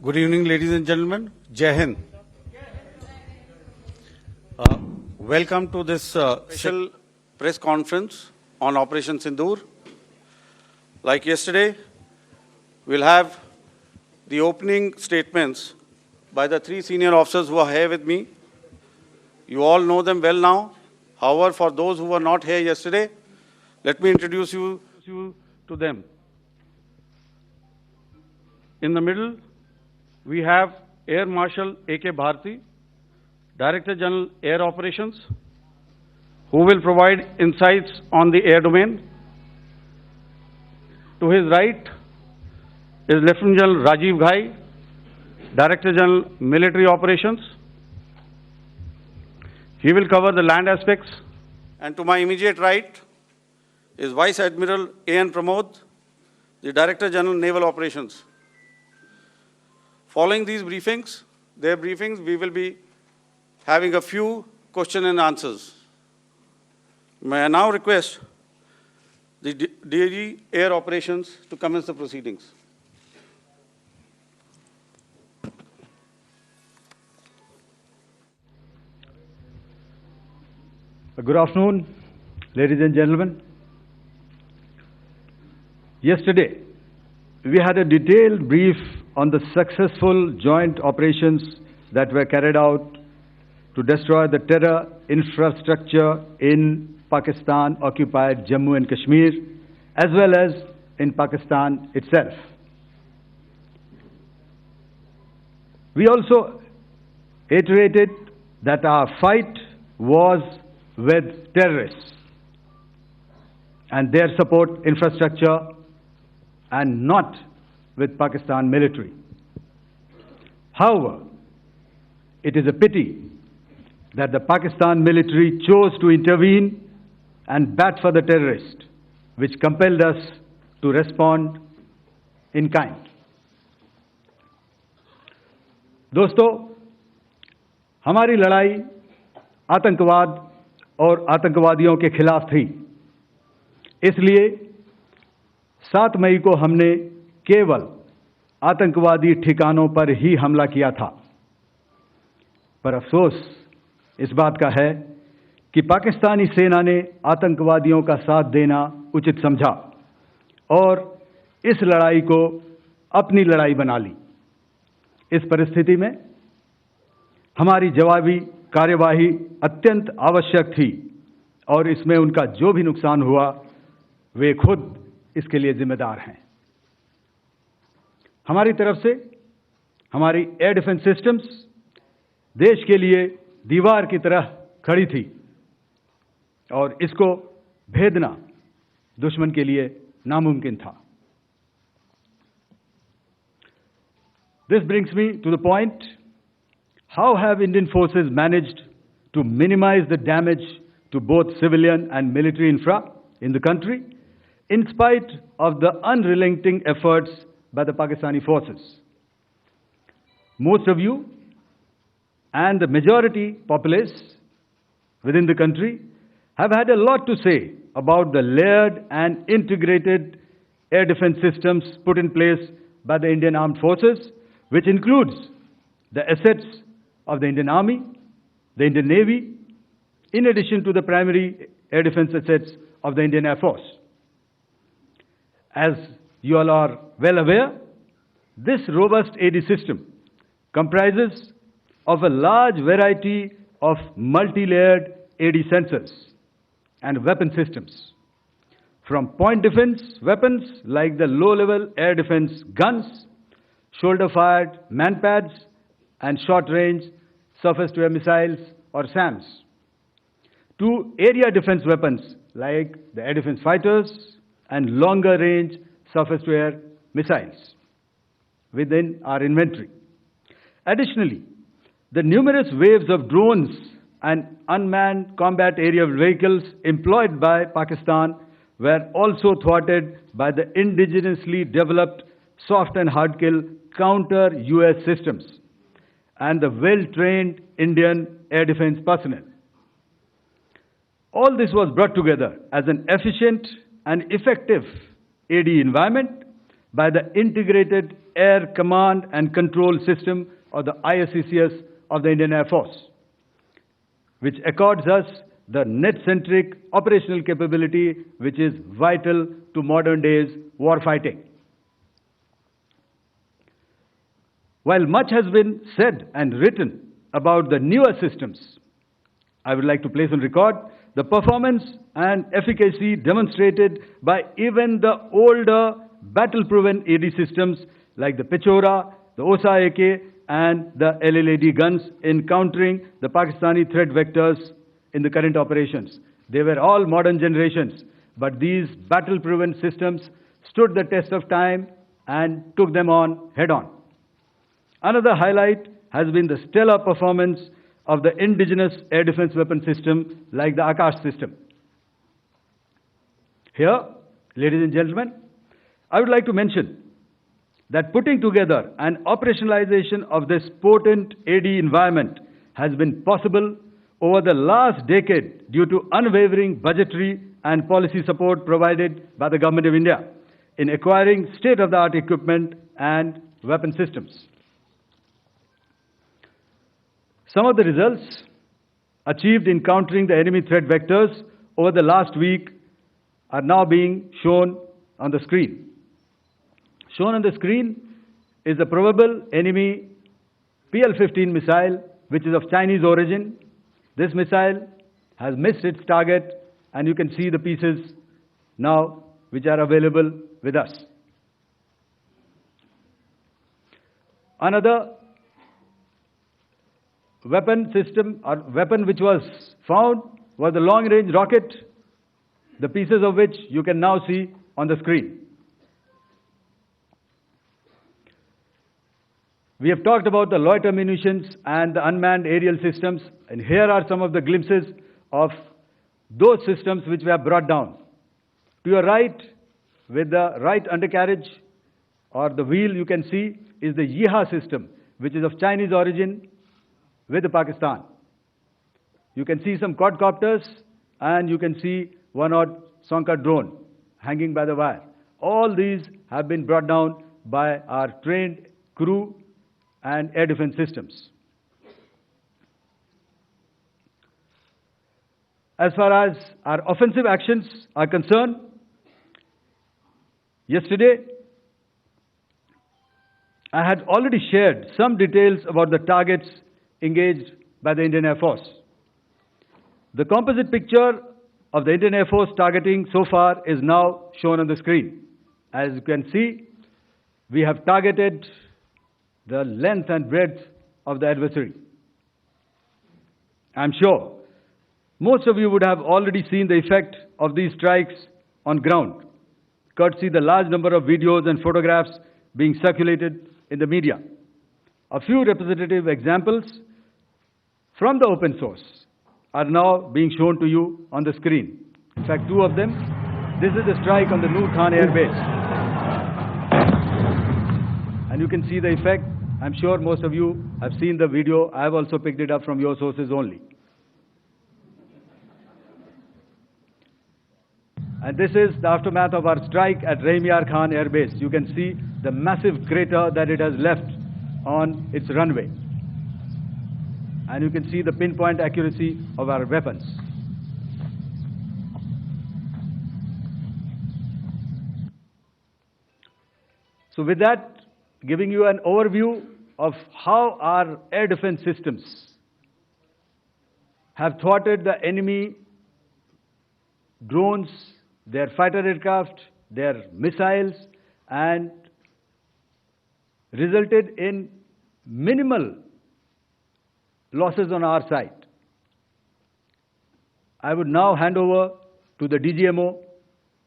Good evening, ladies and gentlemen. Jai Hind. Welcome to this special press conference on Operation Sindoor. Like yesterday, we'll have the opening statements by the three senior officers who are here with me. You all know them well now. However, for those who were not here yesterday, let me introduce you to them. In the middle, we have Air Marshal A.K. Bharti, Director General Air Operations, who will provide insights on the air domain. To his right is Lieutenant General Rajiv Ghai, Director General Military Operations. He will cover the land aspects. And to my immediate right is Vice Admiral A.N. Pramod, the Director General Naval Operations. Following these briefings, we will be having a few question and answers. May I now request the DG Air Operations to commence the proceedings. Good afternoon, ladies and gentlemen. Yesterday, we had a detailed brief on the successful joint operations that were carried out to destroy the terror infrastructure in Pakistan-occupied Jammu and Kashmir, as well as in Pakistan itself. We also iterated that our fight was with terrorists and their support infrastructure and not with Pakistan military. However, it is a pity that the Pakistan military chose to intervene and bat for the terrorist, which compelled us to respond in kind. दोस्तों, हमारी लड़ाई आतंकवाद और आतंकवादियों के खिलाफ थी। इसलिए 7 मई को हमने केवल आतंकवादी ठिकानों पर ही हमला किया था। पर अफसोस इस बात का है कि पाकिस्तानी सेना ने आतंकवादियों का साथ देना उचित समझा और इस लड़ाई को अपनी लड़ाई बना ली। इस परिस्थिति में हमारी जवाबी कार्यवाही अत्यंत आवश्यक थी और इसमें उनका जो भी नुकसान हुआ, वे खुद इसके लिए जिम्मेदार हैं। हमारी तरफ से हमारी एयर डिफेंस सिस्टम्स देश के लिए दीवार की तरह खड़ी थी और इसको भेदना दुश्मन के लिए नामुमकिन था। This brings me to the point, how have Indian forces managed to minimize the damage to both civilian and military infra in the country in spite of the unrelenting efforts by the Pakistani forces? Most of you and the majority populace within the country have had a lot to say about the layered and integrated air defense systems put in place by the Indian Armed Forces, which includes the assets of the Indian Army, the Indian Navy, in addition to the primary air defense assets of the Indian Air Force. As you all are well aware, this robust AD system comprises of a large variety of multi-layered AD sensors and weapon systems, from point defense weapons like the low-level air defense guns, shoulder-fired manpads, and short-range surface-to-air missiles or SAMs, to area defense weapons like the air defense fighters and longer-range surface-to-air missiles within our inventory. Additionally, the numerous waves of drones and unmanned combat aerial vehicles employed by Pakistan were also thwarted by the indigenously developed soft and hard kill counter-US systems and the well-trained Indian air defense personnel. All this was brought together as an efficient and effective AD environment by the Integrated Air Command and Control System, or the ISCCS of the Indian Air Force, which accords us the net-centric operational capability which is vital to modern days warfighting. While much has been said and written about the newer systems, I would like to place on record the performance and efficacy demonstrated by even the older battle-proven AD systems like the Pechora, the Osa AK, and the LLAD guns in countering the Pakistani threat vectors in the current operations. They were all modern generations, but these battle-proven systems stood the test of time and took them on head-on. Another highlight has been the stellar performance of the indigenous air defense weapon system like the Akash system. Here, ladies and gentlemen, I would like to mention that putting together and operationalization of this potent AD environment has been possible over the last decade due to unwavering budgetary and policy support provided by the Government of India in acquiring state-of-the-art equipment and weapon systems. Some of the results achieved in countering the enemy threat vectors over the last week are now being shown on the screen. Shown on the screen is the probable enemy PL-15 missile, which is of Chinese origin. This missile has missed its target, and you can see the pieces now which are available with us. Another weapon system or weapon which was found was the long-range rocket, the pieces of which you can now see on the screen. We have talked about the loiter munitions and the unmanned aerial systems, and here are some of the glimpses of those systems which we have brought down. To your right, with the right undercarriage or the wheel, you can see is the Yeeha system, which is of Chinese origin with Pakistan. You can see some quadcopters, and you can see one odd Sonka drone hanging by the wire. All these have been brought down by our trained crew and air defense systems. As far as our offensive actions are concerned, yesterday I had already shared some details about the targets engaged by the Indian Air Force. The composite picture of the Indian Air Force targeting so far is now shown on the screen. As you can see, we have targeted the length and breadth of the adversary. I'm sure most of you would have already seen the effect of these strikes on ground, courtesy the large number of videos and photographs being circulated in the media. A few representative examples from the open source are now being shown to you on the screen. In fact, two of them. This is the strike on the Noor Khan Air Base. And you can see the effect. I'm sure most of you have seen the video. I have also picked it up from your sources only. And this is the aftermath of our strike at Rahimyar Khan Air Base. You can see the massive crater that it has left on its runway. And you can see the pinpoint accuracy of our weapons. So with that, giving you an overview of how our air defense systems have thwarted the enemy drones, their fighter aircraft, their missiles, and resulted in minimal losses on our side. I would now hand over to the DGMO